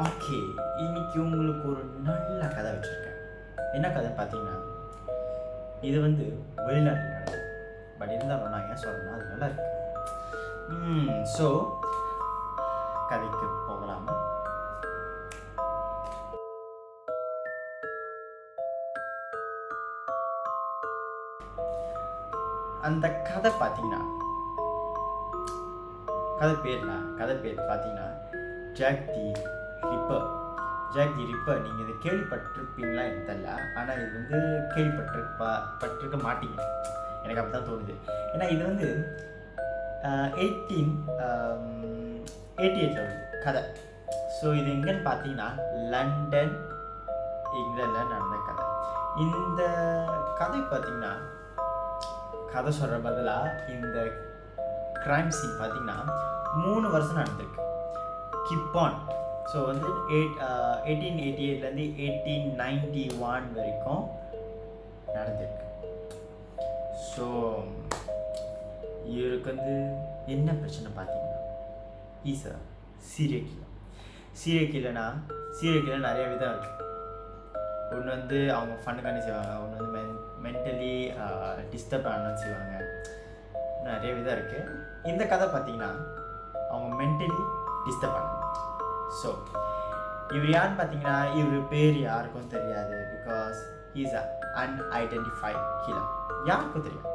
Okay, இன்னைக்கு உங்களுக்கு ஒரு நல்ல கதை வச்சுருக்கேன். என்ன கதைன்னு பார்த்தீங்கன்னா, இது வந்து வெளிநாட்டில் நடந்தது. பட் இருந்தாலும் நான் ஏன் சொல்கிறேன்னா அது நல்லா இருக்கு. ஸோ கதைக்கு போகலாமா? அந்த கதை பார்த்தீங்கன்னா, கதை பேர் பார்த்தீங்கன்னா jack the repair. Jack the repair, நீங்கள் இதை கேள்விப்பட்டிருப்பீங்களா எனக்கு தெரியல. ஆனால் இது வந்து பட்டிருக்க மாட்டீங்க, எனக்கு அப்படி தான் தோணுது. ஏன்னா இது வந்து 1888 கதை. ஸோ இது எங்கன்னு பார்த்தீங்கன்னா லண்டன், இங்கிலாண்டில் நடந்த கதை. இந்த கதை பார்த்தீங்கன்னா, கதை சொல்கிற பதிலாக இந்த க்ரைம் சீன் பார்த்தீங்கன்னா 3 வருஷம் நடந்திருக்கு. கிப்பான். ஸோ வந்து 1888லேருந்து 1891 வரைக்கும் நடந்திருக்கு. ஸோ இவருக்கு வந்து என்ன பிரச்சனை பார்த்தீங்கன்னா, is a serial killer. Serial killer நிறைய விதம் இருக்குது. ஒன்று வந்து அவங்க ஃபண்ணுக்காண்டி செய்வாங்க, ஒன்று வந்து மென்டலி டிஸ்டர்ப் ஆனு செய்வாங்க. நிறைய விதம் இருக்குது. இந்த கதை பார்த்தீங்கன்னா அவங்க மென்டலி டிஸ்டர்ப் ஆனாங்க. ஸோ இவர் யாருன்னு பார்த்தீங்கன்னா, இவர் பேர் யாருக்கும் தெரியாது. Because is a unidentified killer. யாருக்கும் தெரியாது.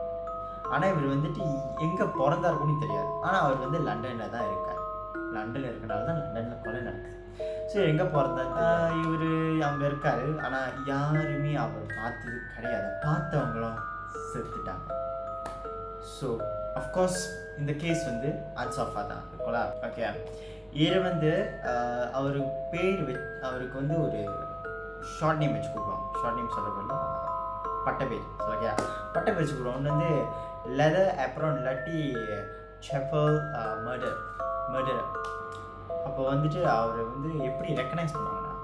ஆனால் இவர் வந்துட்டு எங்கே பிறந்தாருக்குன்னு தெரியாது. ஆனால் அவர் வந்து லண்டனில் தான் இருக்கார். லண்டனில் இருக்கனால தான் லண்டனில் கொலை நடக்குது. ஸோ எங்கே பிறந்தாரு, இவர் அங்கே இருக்கார். ஆனால் யாருமே அவர் பார்த்தது கிடையாது. பார்த்தவங்களும் செத்துட்டாங்க. ஸோ அஃப்கோர்ஸ் இந்த கேஸ் வந்து அன்சால்வாக தான் இருக்கும்ல. ஓகே, இவர் வந்து அவர் பேர் அவருக்கு வந்து ஒரு ஷார்ட் நேம் வச்சு கொடுப்பாங்க. ஷார்ட் நேம் சொல்கிறப்பல பட்டப்பேர். ஓகே, பட்டப்பேர் வச்சு கொடுப்போம். ஒன்று வந்து லெதர் அப்ரான் இல்லாட்டி செப்பல் மர்டர். அப்போ வந்துட்டு அவரை வந்து எப்படி ரெக்கனைஸ் பண்ணுவாங்கன்னா,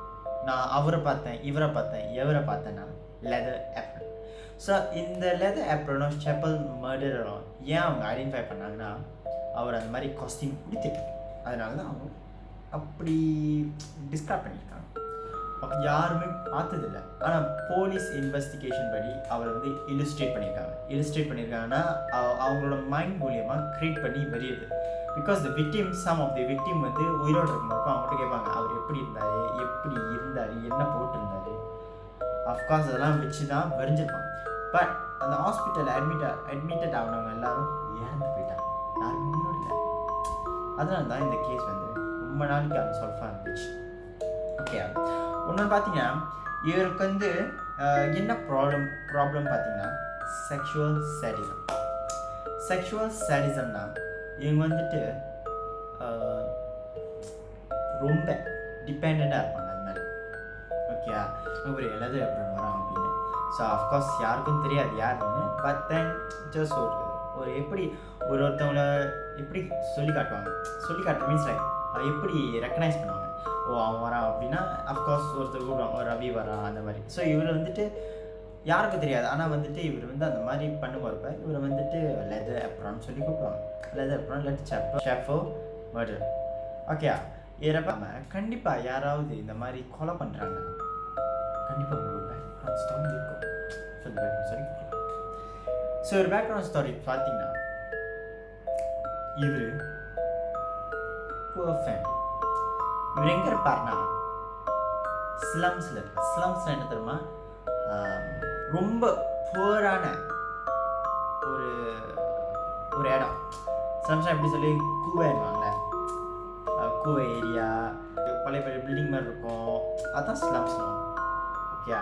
நான் அவரை பார்த்தேன், இவரை பார்த்தேன், எவரை பார்த்தேன்னா லெதர் அப்ரான். ஸோ இந்த லெதர் அப்ரானும் செப்பல் மர்டரும் ஏன் அவங்க ஐடென்டிஃபை பண்ணாங்கன்னா, அவர் அந்த மாதிரி காஸ்டியூம் கொடுத்துட்டு, அதனால தான் அவங்க அப்படி டிஸ்கிரைப் பண்ணியிருக்காங்க. யாருமே பார்த்ததில்லை. ஆனால் போலீஸ் இன்வெஸ்டிகேஷன் படி அவரை வந்து இலுஸ்ட்ரேட் பண்ணியிருக்காங்கன்னா அவங்களோட மைண்ட் மூலியமாக க்ரியேட் பண்ணி வருது. Because the victim, some of the victim வந்து உயிரோடு இருக்கும்போது அவங்கள்ட்ட கேட்பாங்க, அவர் எப்படி இருந்தார், என்ன போட்டிருந்தார். அஃப்கோர்ஸ் அதெல்லாம் வச்சு தான் வரைஞ்சிருப்பாங்க. பட் அந்த ஹாஸ்பிட்டலில் அட்மிட்டட் ஆனவங்க எல்லாரும் இறந்து போயிட்டாங்க. யாருமே இல்லை. அதனால தான் இந்த கேஸ் வந்து ரொம்ப நாளைக்கு அன்சால்வாக இருந்துச்சு. ஓகே, ஒன்று பார்த்தீங்கன்னா, இவருக்கு வந்து என்ன ப்ராப்ளம் பார்த்தீங்கன்னா செக்ஷுவல் சேடிசம்னா இவங்க வந்துட்டு ரொம்ப டிபெண்ட்டாக இருப்பாங்க அது மாதிரி. ஓகே, ஒரு எழுது எப்படி வரோம் அப்படின்னு. ஸோ அஃப்கோர்ஸ் யாருக்கும் தெரியாது யாருன்னு. பட் தென் ஜஸ்ட் ஒரு எப்படி ஒருத்தவங்கள எப்படி சொல்லி காட்டுற மீன்ஸ் லைக் எப்படி ரெக்கனைஸ் பண்ணுவாங்க. அவன் வரான் அப்படின்னா அஃப்கோர்ஸ் ஒருத்தர் கூப்பிடுவாங்க, ஒரு ரவி வரான் அந்த மாதிரி. ஸோ இவர் வந்துட்டு யாருக்கும் தெரியாது. ஆனால் வந்துட்டு இவர் வந்து அந்த மாதிரி பண்ணுவார்ப்ப இவரை வந்துட்டு லெதர் அப்ரான்னு சொல்லி கூப்பிடுவாங்க. லெதர் அப்ரான் இல்லாட்டி ஷெஃபோ மர்டர். ஓகே, ஏறப்பாம கண்டிப்பாக யாராவது இந்த மாதிரி கொலை பண்ணுறாங்க, கண்டிப்பாக உங்களுக்கு பேக்ரவுண்ட் ஸ்டோரி இருக்கும். ஸோ ஒரு பேக்ரவுண்ட் ஸ்டோரி பார்த்தீங்கன்னா, இவர் புவர் ஃபேமிலி. இவர் எங்கே இருப்பார்னா ஸ்லம்ஸில் என்ன தெரியுமா, ரொம்ப புவரான ஒரு இடம். ஸ்லம்ஸ் எப்படி சொல்லி கூவைவாங்கள்ல, கூவை ஏரியா, பழைய பில்டிங் மாதிரி இருக்கும், அதுதான் ஸ்லம்ஸ். ஓகே,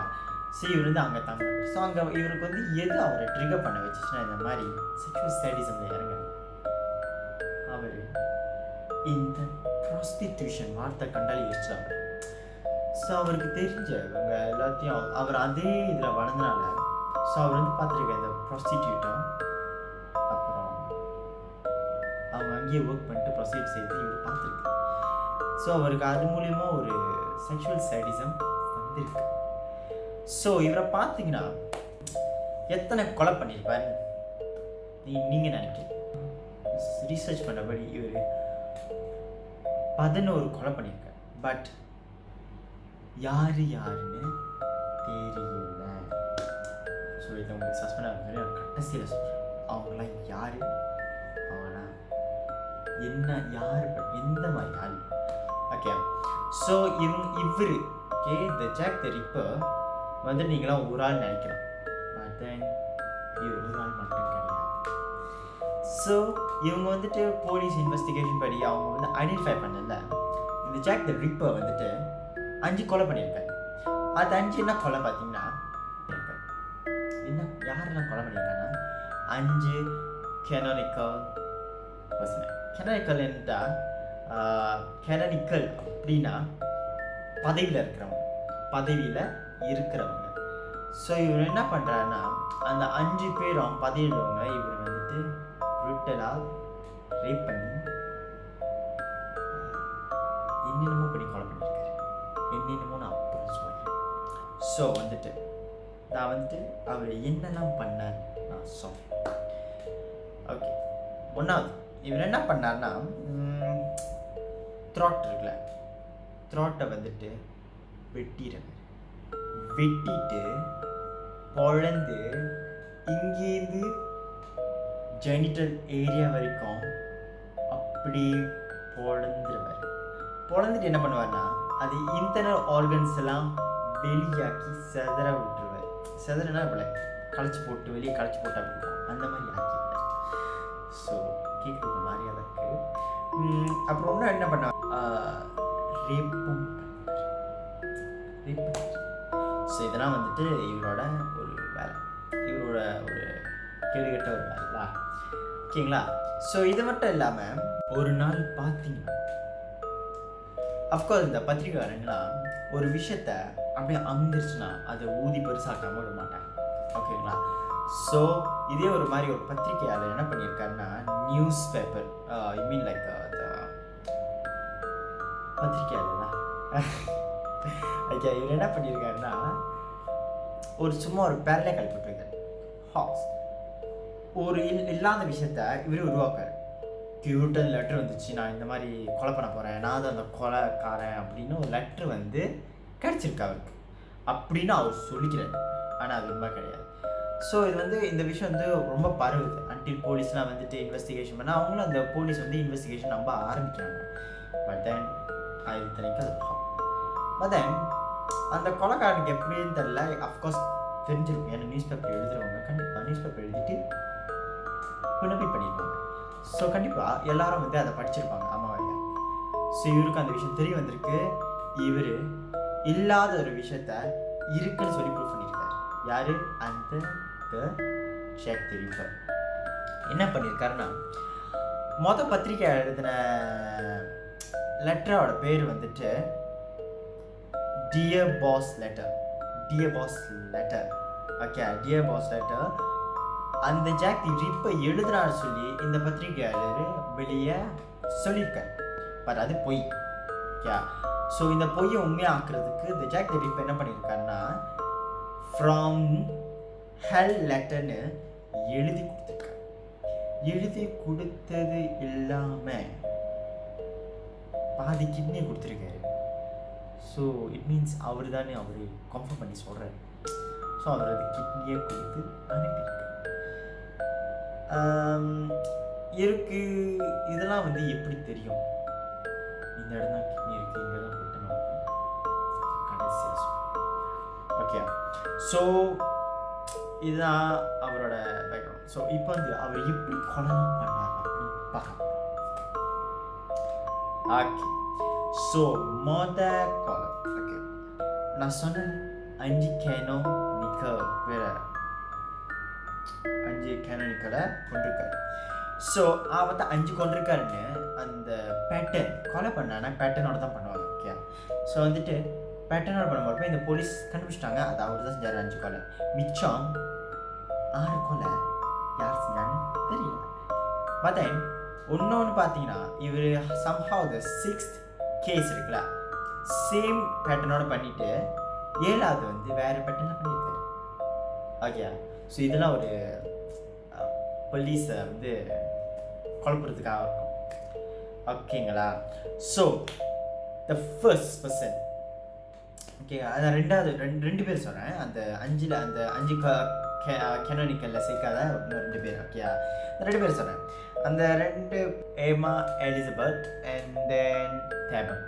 ஸோ இவர் வந்து அங்கே தாங்க. ஸோ அங்கே இவருக்கு வந்து எது அவரை ட்ரிகர் பண்ண வச்சுச்சுன்னா, இந்த மாதிரி செக்ஷுவல் சேடிசமில் இறங்க அவர் இந்த ப்ராஸ்டிடியூஷன் வார்த்தை கண்டாலே யோசிச்சாங்க. ஸோ அவருக்கு தெரிஞ்சவங்க எல்லாத்தையும் அவர் அதே இதில் வளர்ந்தனால, ஸோ அவர் வந்து பார்த்துருக்க இந்த ப்ராஸ்டிடியூட்டும் அப்புறம் அவங்க அங்கேயே ஒர்க் பண்ணிட்டு ப்ரொசீட் செய்து இவர் பார்த்துருக்கு. ஸோ அவருக்கு அது மூலிமா ஒரு செக்ஷுவல் சேடிசம் வந்துருக்கு. ஸோ இவரை பார்த்தீங்கன்னா எத்தனை கொலை பண்ணியிருப்பார் நீங்கள் நினைக்கிறீங்க? ரீசர்ச் பண்ணபடி இவர் 11 கொலை பண்ணியிருக்கார். பட் யாருன்னு தெரியல. ஸோ இதை உங்களுக்கு சஸ்பெண்ட் ஆகுது. நான் கடைசியில் சொல்கிறேன், அவங்களாம் யார், அவங்களாம் என்ன, யார், எந்த மாதிரி ஆள். ஓகே, ஸோ இவர் okay the Jack the Ripper வந்து நீங்களாம் ஒரு ஆள் நினைக்கலாம், பட் தென் இவர் ஒரு ஆள் மட்டும் கிடையாது. ஸோ இவங்க வந்துட்டு போலீஸ் இன்வெஸ்டிகேஷன் படி அவங்க வந்து ஐடென்டிஃபை பண்ணல, இந்த ஜாக் த ரிப்பர் வந்துட்டு 5 கொலை பண்ணியிருக்காரு. அது 5 என்ன கொலை பார்த்தீங்கன்னா, என்ன யாரெல்லாம் கொலை பண்ணியிருக்காங்கன்னா 5 கெனானிக்கல் பர்சன். கெனானிக்கல் என்றால் கெனானிக்கல் அப்படின்னா பதவியில் இருக்கிறவங்க. ஸோ இவர் என்ன பண்ணுறாருன்னா, அந்த 5 பேரும் பதவியில் உள்ளவங்க இவர் வந்துட்டு ப்ரூட்டலாக ரேப் பண்ணி என்னென்னமோ பண்ணி கொலை பண்ணியிருக்காரு. என்னென்னமோ நான் அப்புறம் சொல்கிறேன். ஸோ வந்துட்டு நான் வந்துட்டு அவர் என்னெல்லாம் பண்ணார் நான் சொல்கிறேன். ஓகே, 1வது இவர் என்ன பண்ணார்னா, த்ராட் இருக்குல்ல, த்ராட்டை வந்துட்டு வெட்டிட்டு பொழந்து இங்கேருந்து ஜெனிட்டல் ஏரியா வரைக்கும் அப்படி பொழந்துட்டு என்ன பண்ணுவார்னா, அது இன்டர்னல் ஆர்கன்ஸ் எல்லாம் வெளியாக்கி செதற விட்டுருவார். செதறனா இவ்வளோ களைச்சி போட்டு வெளியே களைச்சி போட்டு அப்படி அந்த மாதிரி ஆக்கிட்டார். ஸோ கேட்குற மாதிரி அதுக்கு அப்புறம் ஒன்றும் என்ன பண்ண ரேப்பும். ஸோ இதெல்லாம் வந்துட்டு இவரோட ஒரு வேலை, இவரோட ஒரு கேடுகட்ட ஒரு வேலைங்களா, ஓகேங்களா. ஸோ இது மட்டும் இல்லாமல் ஒரு நாள் பார்த்தீங்கன்னா, அஃப்கோர்ஸ் இந்த பத்திரிகையாளங்களாம் ஒரு விஷயத்த அப்படியே அமிர்ந்துருச்சுன்னா அதை ஊதி பெருசாக்காம விட மாட்டாங்க, ஓகேங்களா. ஸோ இதே ஒரு மாதிரி ஒரு பத்திரிகையாளர் என்ன பண்ணியிருக்காருன்னா, newspaper I mean like பத்திரிகையாளர் தான் ஓகே, இவர் என்ன பண்ணியிருக்காருன்னா, ஒரு சும்மா ஒரு பேரலே கழிப்பிட்டுருக்காரு. ஹாக்ஸ் ஒரு இல்லாத விஷயத்த இவர் உருவாக்காரு. கியூட்டன் லெட்ரு வந்துச்சு, நான் இந்த மாதிரி கொலை பண்ண போகிறேன், நான் தான் அந்த கொலைக்காரன் அப்படின்னு ஒரு லெட்ரு வந்து கிடச்சிருக்கு அவருக்கு அப்படின்னு அவர் சொல்லிக்கிறார். ஆனால் அது உண்மை கிடையாது. ஸோ இது வந்து இந்த விஷயம் வந்து ரொம்ப பரவுது. அன்டில் போலீஸ்லாம் வந்துட்டு இன்வெஸ்டிகேஷன் பண்ணால் அவங்களும் அந்த போலீஸ் வந்து இன்வெஸ்டிகேஷன் நம்ப ஆரம்பிக்கிறாங்க. பட் தென் அது இத்தனைக்கு அது பட் தென் அந்த கொலைக்காரனுக்கு எப்படின்னு தெரியல, அஃப்கோர்ஸ் தெரிஞ்சிருக்கும். ஏன்னா நியூஸ் பேப்பர் எழுதுறவங்க கண்டிப்பாக நியூஸ் பேப்பர் எழுதிட்டு பின்னபிட் பண்ணியிருப்பாங்க. ஸோ கண்டிப்பாக எல்லாரும் வந்து அதை படிச்சிருப்பாங்க. ஆமாம் ஐயா. ஸோ இவருக்கு அந்த விஷயம் தெரிய வந்திருக்கு. இவர் இல்லாத ஒரு விஷயத்த இருக்குன்னு சொல்லி ப்ரூவ் பண்ணியிருக்காரு. யார்? அந்த ஜாக் தி ரிப்பர் என்ன பண்ணியிருக்காருன்னா, பத்திரிக்கை எழுதின லெட்டரோட பேர் வந்துட்டு dear boss letter. Okay, dear boss letter. அந்த ஜாக் தி ரிப்பர் எழுதுனான்னு சொல்லி இந்த பத்திரிகையாளர் வெளியே சொல்லியிருக்கார். பட் அது பொய். ஓகே, ஸோ இந்த பொய்யை உண்மையாக்குறதுக்கு இந்த ஜாக் தி ரிப்பர் என்ன பண்ணியிருக்காருன்னா, ஃப்ரம் ஹெல் லெட்டர்னு எழுதி கொடுத்துருக்காரு. எழுதி கொடுத்தது இல்லாமல் பாதி கிட்னி கொடுத்துருக்காரு. ஸோ இட் மீன்ஸ் அவர் தானே அவர் கன்ஃபார்ம் பண்ணி சொல்கிறார். ஸோ அவர் அது கிட்னியை கொடுத்து அனுப்பியிருக்கார். இருக்கு இதெல்லாம் வந்து எப்படி தெரியும்? இந்த இடம் தான் கிட்னி இருக்குது, இங்கே தான் போட்டு நமக்கு கடைசியாக ஓகே. ஸோ இதுதான் அவரோட பேக்ரவுண்ட். ஸோ இப்போ வந்து அவர் எப்படி கொலைலாம் பண்ணார் அப்படின்னு பார்க்கலாம். ஓகே, ஸோ கொலை. ஓகே, நான் சொன்னேன் 5 கேனோனிக்கலை கொண்டிருக்காரு. ஸோ அவன் தான் 5 கொண்டிருக்காருன்னு அந்த பேட்டர்ன் கொலை பண்ணானா பேட்டர்னோட தான் பண்ணுவாங்க. ஓகே, ஸோ வந்துட்டு பேட்டர்னோட பண்ணும்போது இந்த போலீஸ் கண்டுபிடிச்சிட்டாங்க, அது அவர் தான் செஞ்சார் 5 கொலை. மிச்சம் 6 கொலை யார் செஞ்சான்னு தெரியல. பட் தென் ஒன்று பார்த்தீங்கன்னா, இவர் சம்ஹவ் த 6th கேஸ் இருக்குல்ல, சேம் பேட்டர்னோட பண்ணிட்டு 7வது வந்து வேறு பேட்டர்னில் பண்ணியிருக்காரு. ஓகே, ஸோ இதெல்லாம் ஒரு போலீஸை வந்து குழப்பறதுக்காக இருக்கும். ஓகேங்களா? So the first person okay, அதான் ரெண்டாவது ரெண்டு பேர் சொல்கிறேன். அந்த 5ல் அந்த 5 கெனோனிக்கலில் சேர்க்காத இன்னும் 2 பேர். ஓகே, அந்த 2 பேர் சொல்கிறேன். அந்த 2 எம்மா எலிசபெத் அண்ட் தென் தேபன்.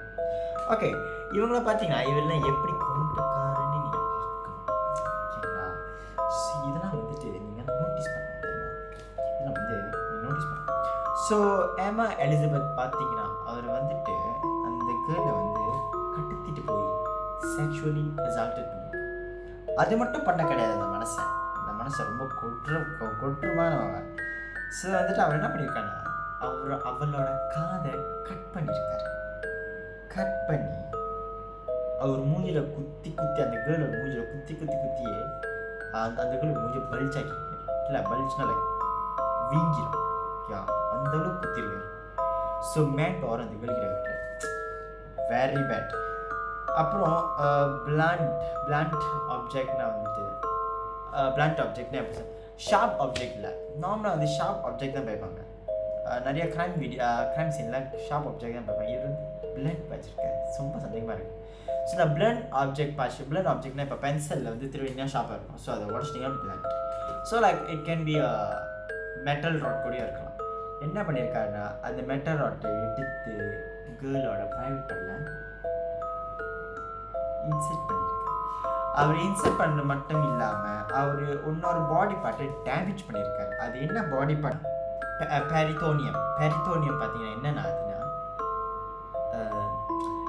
ஓகே, இவங்கள பார்த்தீங்கன்னா இவரெல்லாம் எப்படி கொண்டுக்காருன்னு நீங்கள் பார்க்கணும். ஓகேங்களா? இதெல்லாம் வந்துட்டு நீங்கள் நோட்டீஸ் பண்ணணும். இதெல்லாம் வந்து நீங்கள் நோட்டீஸ் பண்ணணும். ஸோ எம்மா எலிசபெத் பார்த்தீங்கன்னா அவர் வந்துட்டு அந்த கேர்ளை வந்து கடத்திட்டு போய் செக்ஷுவலி அசால்ட்டட் பண்ணியிருக்காரு. அது மட்டும் பண்ண கிடையாது. அந்த மனசை ரொம்ப கொற்றுமானவன். ஸோ வந்துட்டு அவர் என்ன பண்ணியிருக்காருன்னா அவளோட காதை கட் பண்ணியிருக்காரு. கட் பண்ணி அவர் மூஞ்சில குத்தி அந்த கேர்ளோட மூஞ்சில குத்தியே அந்த கேர்ளோட மூஞ்சி பல்ஜாக்கி இல்லை, பல்ஜ்னா லைக் வீங்கிடும். அந்த அளவுக்கு குத்திருக்காரு. ஸோ மேன் பவர் அந்த கேர்ளுக்கு வெரி பேட். அப்புறம் பிளான்ட் ஆப்ஜெக்ட்னா வந்துட்டு பிளான்ட் ஆப்ஜெக்ட்னா எப்படி சார், ஷார்ப் ஆப்ஜெக்ட் இல்லை. நார்மலாக வந்து ஷார்ப் ஆப்ஜெக்ட் தான் பார்ப்பாங்க. நிறைய க்ரைம் சீனில் ஷார்ப் ஆப்ஜெக்ட் தான் பார்ப்பாங்க. இது வந்து பிளண்ட் வச்சுருக்காரு. ரொம்ப சந்தேகமாக இருக்குது. ஸோ இந்த பிளண்ட் ஆப்ஜெக்ட்னா இப்போ பென்சிலில் வந்து திருவினா ஷார்ப்பாக இருக்கும். ஸோ அதை உடச்சிட்டிங்கன்னா blunt. So like it can be metal rod கூட இருக்கலாம். என்ன பண்ணியிருக்காருன்னா அந்த மெட்டல் ராட்டை எடுத்து கேர்ளோட ப்ரைவேட் பண்ண இன்செர்ட் பண்ணியிருக்காரு. அவர் இன்செர்ட் பண்ண மட்டும் இல்லாமல் அவர் இன்னொரு பாடி பார்ட்டை டேமேஜ் பண்ணியிருக்காரு. அது என்ன பாடி பார்ட்? பெரிட்டோனியம் பார்த்தீங்கன்னா என்னென்னா அதுன்னா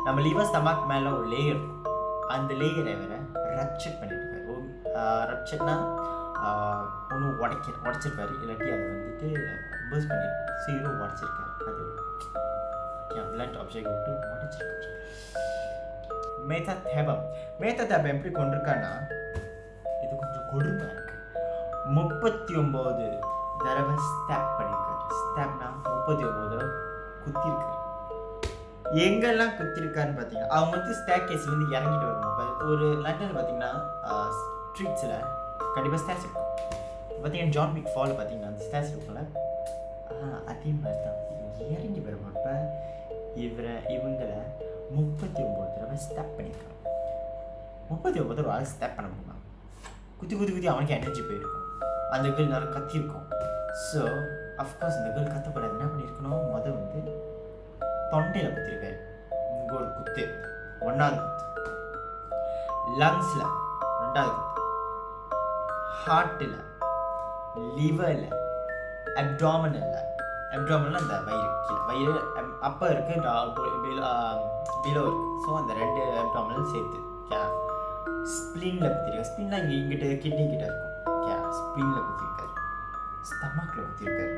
நம்ம லிவர் ஸ்டமக் மேலே ஒரு லேயர் இருக்கும். அந்த லேயரை வேற ரப்சர் பண்ணியிருக்காரு. ரப்சர்னா ஒன்றும் உடச்சிருப்பாரு, இல்லாட்டி அதை வந்துட்டு பர்ஸ்ட் பண்ணியிருக்காரு. சீரோ உடச்சிருக்காரு. அது பிளண்ட் ஆப்ஜெக்ட் விட்டு உடச்சிருக்காரு. மேத்தேபம் எப்படி கொண்டிருக்கான்னா இது கொஞ்சம் கொடுமை இருக்கு. 39 தடவை ஸ்டாப் பண்ணியிருக்காரு. ஸ்டாப்னா 39 தடவை குத்திருக்காரு. எங்கெல்லாம் குத்திருக்காருன்னு பார்த்தீங்கன்னா அவங்க வந்து ஸ்டேர் கேஸ் வந்து இறங்கிட்டு வரணும். இப்போ ஒரு லண்டனில் பார்த்தீங்கன்னா ஸ்ட்ரீட்ஸில் கண்டிப்பாக ஸ்டேர்ஸ் இருக்கும். பார்த்தீங்கன்னா ஜான் விக் ஃபால் பார்த்தீங்கன்னா அந்த ஸ்டேர்ஸ் இருக்கும்ல, அதே மாதிரி தான் இறங்கி வருவாங்க. இவங்களை 39 தடவை ஸ்டாப் பண்ணியிருக்காங்க. 39 தடவை ஸ்டாப் பண்ண முடியுமா? குத்தி அவனுக்கு எனர்ஜி போயிருக்கும். அந்த கேர்ள் நிறைய கத்திருக்கும். ஸோ அஃப்கோர்ஸ் அந்த கேர்ள் கத்தப்படாது. என்ன பண்ணியிருக்கணும்? வந்து தொண்டையில் குத்திருக்காரு. இங்கே ஒரு குத்து, 1வது குத்து. லங்ஸில் 2வது குத்து. ஹார்ட்டில், லிவரில், அப்டாமினல் அந்த வயிறு அப்போ இருக்குது, பிலோ இருக்குது. ஸோ அந்த 2 அப்டாமினல் சேர்த்து ஸ்ப்ளீனில் குத்திருக்காரு. ஸ்ப்ளீன்னா இங்கிட்ட கிட்னி கிட்ட இருக்கும். ஸ்ப்ளீனில் குத்திருக்காரு. ஸ்டமக்கில் குத்திருக்காரு.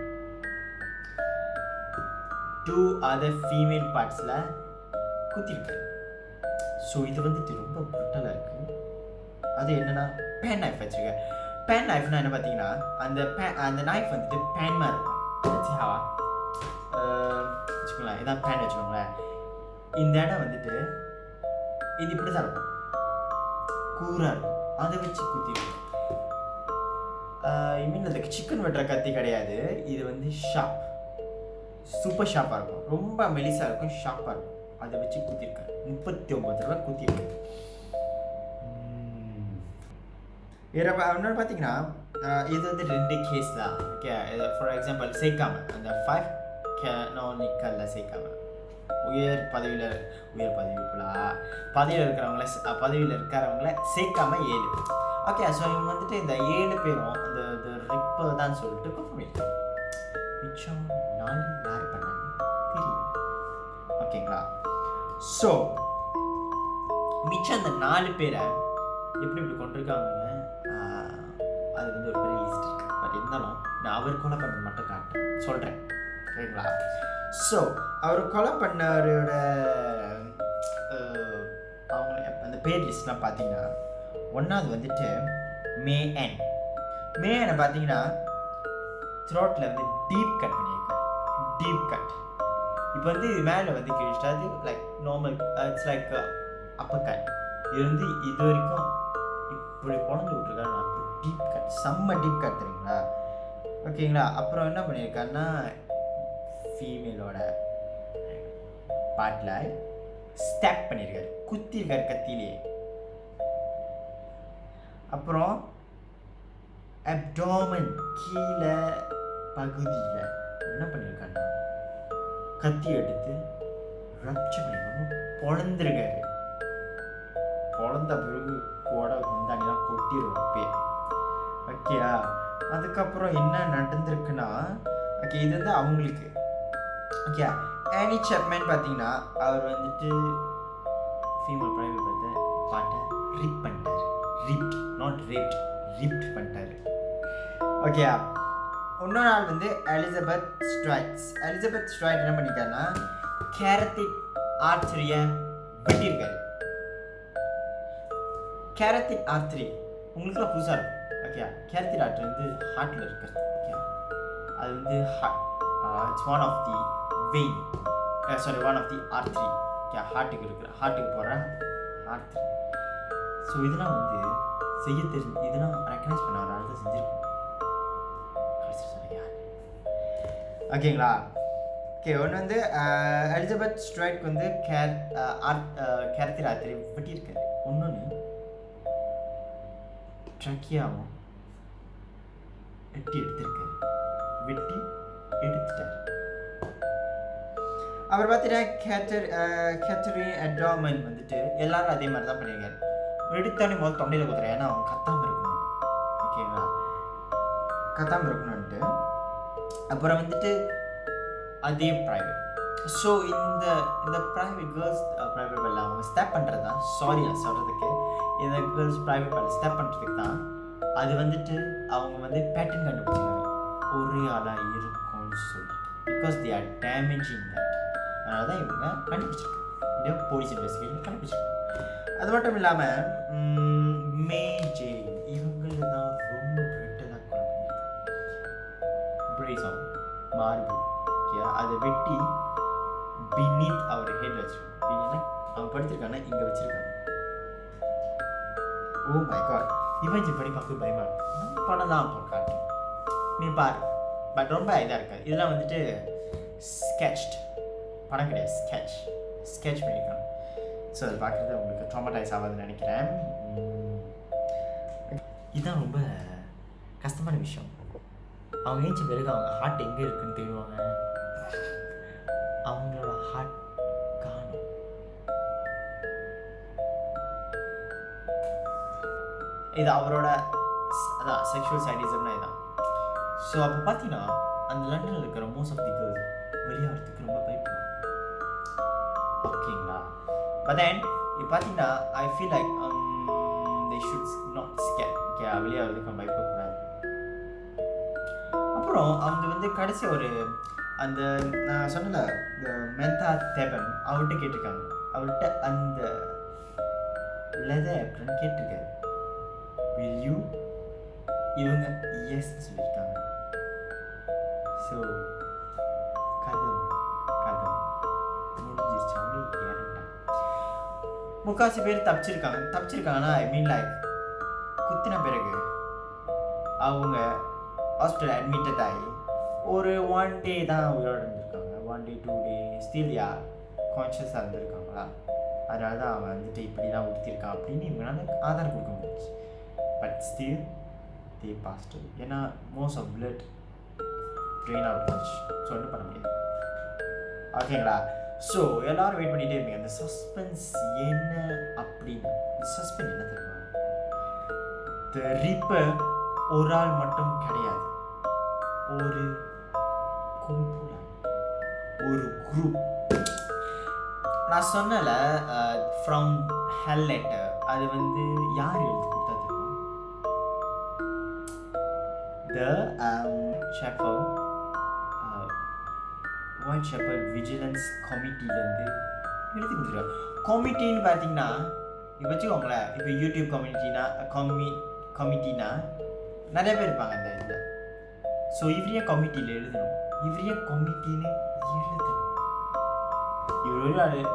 2 அதர் ஃபீமேல் பார்ட்ஸில் குத்திருக்காரு. ஸோ இது வந்துட்டு ரொம்ப புரட்டலாக இருக்குது. அது என்னென்னா பேன் நைஃப் வச்சுருக்காரு. பேன் நைஃப்னா என்ன பார்த்தீங்கன்னா அந்த நைஃப் வந்துட்டு பேன் மாதிரி இருக்கும். வச்சுக்கோங்களேன், இதான் பேன் வச்சுக்கோங்களேன். இந்த இடம் வந்துட்டு இது இப்படி தான் இருக்கும், கூராக இருக்கும். அதை வச்சு குத்திருக்கோம். ஐ மீன் அதுக்கு சிக்கன் வெட்டுற கத்தி கிடையாது. இது வந்து ஷார்ப், சூப்பர் ஷார்ப்பாக இருக்கும். ரொம்ப மெலிசாக இருக்கும், ஷார்ப்பாக இருக்கும். அதை வச்சு குத்திருக்காரு. 39 தடவை குத்திருக்காரு. இன்னொன்று பார்த்தீங்கன்னா இது வந்து 2 கேஸ் தான். ஓகே, ஃபார் எக்ஸாம்பிள் சேர்க்காம அந்த 5 கெனோனிக்கலில் சேர்க்காம உயர் பதவியில் இருக்கிறவங்கள சேர்க்காம 7. ஓகே, ஸோ இவங்க வந்துட்டு இந்த 7 பேரும் அந்த ரிப்பர் தான் சொல்லிட்டு கன்ஃபார்ம் பண்ணியிருக்காங்க. மிச்சம் 4 யார் பண்ணாங்க தெரியும். ஓகேங்களா? ஸோ மிச்சம் அந்த 4 பேரை எப்படி கொண்டிருக்காங்கன்னு அது வந்து ஒரு பெரிய லிஸ்ட் இருக்குது. பட் இருந்தாலும் நான் அவர் கொலை பண்ண மட்டும் சொல்கிறேன். சரிங்களா? ஸோ அவர் கொலை பண்ணவரோட அவங்க அந்த பேர் லிஸ்ட்லாம் பார்த்தீங்கன்னா 1வது வந்துட்டு மேனை பார்த்தீங்கன்னா த்ரோட்டில் வந்து டீப் கட் பண்ணியிருக்கேன். டீப் கட் இப்போ வந்து இது மேலே வந்து கிழிச்சிட்டு அது like normal, it's like upper cut. இது வந்து இது வரைக்கும் இப்படி குழந்தை விட்டுருக்காரு. நான் டீப் கட், செம்ம டீப் கட் தெரியுங்களா? ஓகேங்களா? அப்புறம் என்ன பண்ணியிருக்காருன்னா ஃபீமேலோட பார்ட்டில் ஸ்டாப் பண்ணியிருக்காரு, குத்திருக்காரு கத்திலே. அப்புறம் அப்டாமன் கீழே பகுதியில் என்ன பண்ணியிருக்காங்கன்னா கத்தி எடுத்து ரப்சர் பண்ணிக்கணும், பொழந்துருக்காரு. பொழந்த பிறகு கூட குந்தாண்டிலாம் கொட்டிடுவோம் அப்பயே. ஓகேயா? அதுக்கப்புறம் என்ன நடந்திருக்குன்னா, ஓகே இது வந்து அவங்களுக்கு ஓகே ஆனி சாப்மேன் பார்த்தீங்கன்னா அவர் வந்துட்டு ஃபீமேல் ப்ரைவேட் பாட்டை ரிப் பண்ணிட்டார். ரிப்ட் நாட் ரேப்ட், ரிப்ட் பண்ணிட்டாரு. ஓகேயா? இன்னொரு நாள் வந்து எலிசபெத் ஸ்ட்ரைட் என்ன பண்ணிட்டாருன்னா கேரட்டிக் ஆர்டரியை வெட்டியிருக்காரு. கேரட்டிக் ஆர்டரி உங்களுக்குலாம் புதுசாக இருக்கும். ஓகே, கேரட்டிக் ஆர்டரி வந்து ஹார்ட்டில் இருக்கிறது. ஓகே, அது வந்து it's one of the vein, one of the artery. Okay, ஹார்ட்டுக்கு போகிற ஆர்டரி. ஸோ இதெல்லாம் வந்து செய்ய தெரிஞ்சு இதெல்லாம் ரெக்கக்னைஸ் பண்ண ஒரு ஆள் தான் செஞ்சுருக்கோம். ஓகேங்களா? ஓகே, ஒன்று வந்து எலிசபெத் ஸ்ட்ரைட்க்கு வந்து கேரட்டிக் ஆர்டரி வெட்டியிருக்காரு. இன்னொன்று ட்ரக்கியாவும் எடுத்திருக்காரு, வெட்டி எடுத்துட்டார். அப்புறம் பார்த்தீங்கன்னா கேத்தரின் அட்ராமன் வந்துட்டு எல்லாரும் அதே மாதிரி தான் பண்ணியிருக்காரு. எடுத்தானே முதல் தொண்டையில் குத்துறேன், ஏன்னா அவங்க கத்தாமல் இருக்கணும். ஓகேங்களா? கத்தாமல் இருக்கணும்ன்ட்டு அப்புறம் வந்துட்டு அதே ப்ரைவேட். ஸோ இந்த ப்ரைவேட் கேர்ள்ஸ் ப்ரைவேட் வெல்ல அவங்க ஸ்டெப் பண்ணுறது தான், சாரி நான் சொல்கிறதுக்கு, இந்த கேர்ள்ஸ் ப்ரைவேட் வெல்ல ஸ்டெப் பண்ணுறதுக்கு தான் அது வந்துட்டு அவங்க வந்து பேட்டர்ன் கண்டுபிடிச்சிருக்காங்க ஒரே ஆளாக இருக்கும்னு சொல்லிட்டு. Because they are damaging that. அதனால தான் இவங்க கண்டுபிடிச்சிருக்காங்க, இந்த போலீஸ் இன்வெஸ்டிகேஷன் கண்டுபிடிச்சிருக்காங்க. அது மட்டும் இல்லாமல் மேஜே இவங்கள தான் ரொம்ப பிரிட்டலாக கொலை பண்ணியிருக்கு. பிரேசான் மார்பு அதை வெட்டி பின்னீத் அவர் ஹெட் வச்சிருக்காங்க. அவங்க படுத்திருக்காங்க, இங்கே வச்சிருக்காங்க. ஓ மை காட், இமேஜ் படி பார்க்க பயமா இருக்கும். படம் தான் அப்போ காட்டும், நீ பாரு. பட் ரொம்ப இதாக இருக்காது. இதெல்லாம் வந்துட்டு ஸ்கெட்ச்ட் படம் கிடையாது, ஸ்கெட்ச் பண்ணியிருக்காங்க. ஸோ அது பார்க்குறது உங்களுக்கு ட்ராமடைஸ் ஆகாதுன்னு நினைக்கிறேன். இதுதான் ரொம்ப கஷ்டமான விஷயம். அவங்க ஏஞ்சி பிறகு அவங்க ஹார்ட் எங்கே இருக்குன்னு தெரியுவாங்க. அவங்களோட ஹார்ட் காணும். இது அவரோட அதான் செக்ஷுவல் சைடிசம்னா இதான். ஸோ அப்போ பார்த்தீங்கன்னா அந்த லண்டனில் இருக்கிற மோஸ்ட் ஆஃப் தி கேர்ள்ஸ் வெளியாகிறதுக்கு ரொம்ப பயப்படுவாங்க. ஓகேங்களா? பட் தென் இப்போ பார்த்தீங்கன்னா I feel like they should not scare. Okay, வெளியாகிறதுக்கு பயப்படக்கூடாது. அப்புறம் அவங்க வந்து கடைசி ஒரு அந்த நான் சொன்னல இந்த மென்தா தேவன் அவர்கிட்ட கேட்டிருக்காங்க. அவர்கிட்ட அந்த லெதர் அப்படின்னு கேட்டிருக்காரு. will you? இவங்க எஸ்ன்னு சொல்லியிருக்காங்க. ஸோ கதம் முடிஞ்சிருச்சு. அவங்க இறந்துட்டாங்க. முக்காசி பேர் தப்பிச்சிருக்காங்கன்னா ஐ மீன் லைக் குத்தின பிறகு அவங்க ஹாஸ்பிட்டல் அட்மிட்டட் ஆகி ஒரு 1 day தான் உயிரோடு இருந்திருக்காங்க. 1 day 2 day ஸ்டில் கான்ஷியஸாக இருந்திருக்காங்களா? அதனால தான் அவன் வந்துட்டு இப்படிலாம் உடுத்திருக்கான் அப்படின்னு இவங்களால ஆதாரம் கொடுக்க முடிஞ்சிச்சு. But still they passed. ஏன்னா most of blood drain out ஆச்சு. ஸோ ஒன்றும் பண்ண முடியாது. ஓகேங்களா? ஸோ எல்லோரும் வெயிட் பண்ணிகிட்டே இருப்பீங்க அந்த சஸ்பென்ஸ் என்ன அப்படின்னு. சஸ்பென்ஸ் என்ன தெரியுமா? த ரிப்பர் ஒரு ஆள் மட்டும் கிடையாது, ஒரு கும்பல், ஒரு குரூப். நான் சொன்னல ஃப்ரம் ஹெல் லெட்டர், அது வந்து யார் எழுதி கொடுத்தா தெரியுமா? ஷெப்பர்ட் ஒயிட் ஷெப்பர்ட் விஜிலன்ஸ் கமிட்டிலேருந்து எழுதி கொடுத்துருக்காங்க. கமிட்டின்னு பார்த்தீங்கன்னா இப்போ வச்சுக்கோங்களேன், இப்போ யூடியூப் கமிட்டினா நிறைய பேர் இருப்பாங்க அந்த இதில். ஸோ இவரையே கமிட்டியில் எழுதணும், இவரையே கமிட்டின்னு எழுதணும். இவர்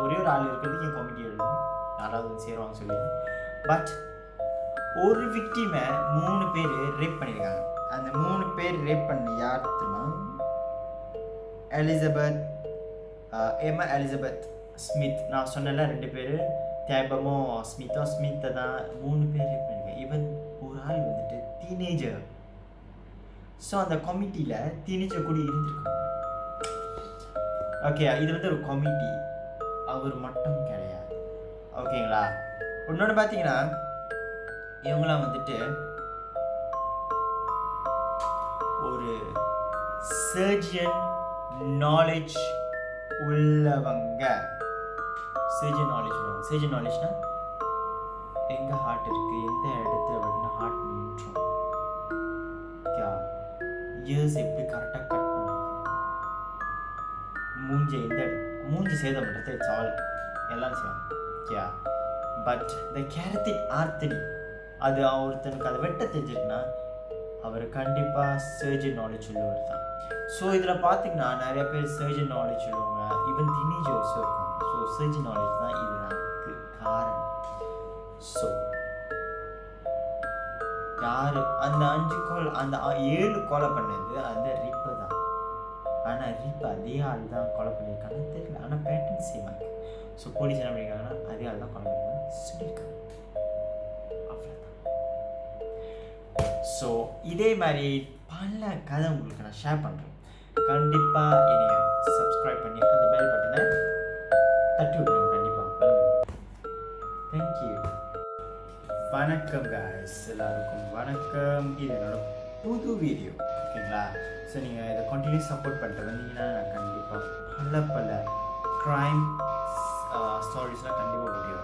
ஒரே ஒரு ஆள் இருக்கிறதுக்கு என் கமிட்டி எழுதணும், யாராவது சேருவாங்க சொல்லி. பட் ஒரு விக்டிமை 3 பேர் ரேப் பண்ணியிருக்காங்க. அந்த 3 பேர் ரேப் பண்ண யார் தெரியுமா? Elizabeth Smith. நான் சொன்னல 2 பேர் தியாபமும் ஸ்மித்தை தான் 3 பேர் ரேப் பண்ணியிருக்காங்க. ஈவன் ஆள் வந்துட்டு டீனேஜர். ஸோ அந்த கமிட்டியில் டீனேஜர் கூட இருந்திருக்காங்க. ஓகே, இது வந்து ஒரு கமிட்டி, அவர் மட்டும் கிடையாது. ஓகேங்களா? இன்னொன்று பார்த்தீங்கன்னா இவங்களாம் வந்துட்டு ஒரு சர்ஜன் நாலேஜ் உள்ளவங்க. சர்ஜன் நாலேஜ்னா எங்கே ஹார்ட் இருக்குது, எந்த இடத்துல வெட்டினா ஹார்ட் நின்றும், ஓகே, இயர்ஸ் எப்படி கரெக்டாக கட் பண்ணுறது, மூஞ்சி சேதம் பண்ணுறது, இட்ஸ் ஆல் எல்லாம் செய்வாங்க. ஓகே, பட் இந்த கேரத்திக் ஆர்த்தனி அது ஒருத்தனுக்கு அதை வெட்ட தெரிஞ்சிருக்குன்னா அவர் கண்டிப்பாக சர்ஜன் நாலேஜ் உள்ளவர் தான். ஸோ இதில் பார்த்தீங்கன்னா நிறைய பேர் சர்ஜன் நாலேஜ் உள்ளவங்க, ஈவன் டீனேஜர்ஸும் இருக்காங்க. ஸோ சர்ஜன் நாலேஜ் தான் இதுக்கு காரணம். ஸோ யார் அந்த 7 கொலை பண்ணது அந்த ரிப்பை தான். ஆனால் ரிப் அதே ஆள் தான் கொலை பண்ணியிருக்காங்கன்னு தெரியல. ஆனால் பேட்டர்ன் சேம் ஆகுது. ஸோ போலீஸ் என்ன பண்ணியிருக்காங்கன்னா அதே ஆள் தான் கொலை பண்ணியிருக்காங்க சொல்லியிருக்காங்க. ஸோ இதே மாதிரி பல கதை உங்களுக்கு நான் ஷேர் பண்ணுறேன். கண்டிப்பாக என்னை சப்ஸ்கிரைப் பண்ணி அந்த பெல் பட்டனை தட்டி விட்டுருங்க. கண்டிப்பாக தேங்க்யூ. வணக்கம் guys, எல்லாருக்கும் வணக்கம். இது என்னோட புது வீடியோ, ஓகேங்களா? ஸோ நீங்கள் இதை கண்டினியூ சப்போர்ட் பண்ணிட்டு வந்தீங்கன்னா நான் கண்டிப்பாக பல க்ரைம் ஸ்டோரிஸ்லாம் கண்டிப்பாக வீடியோ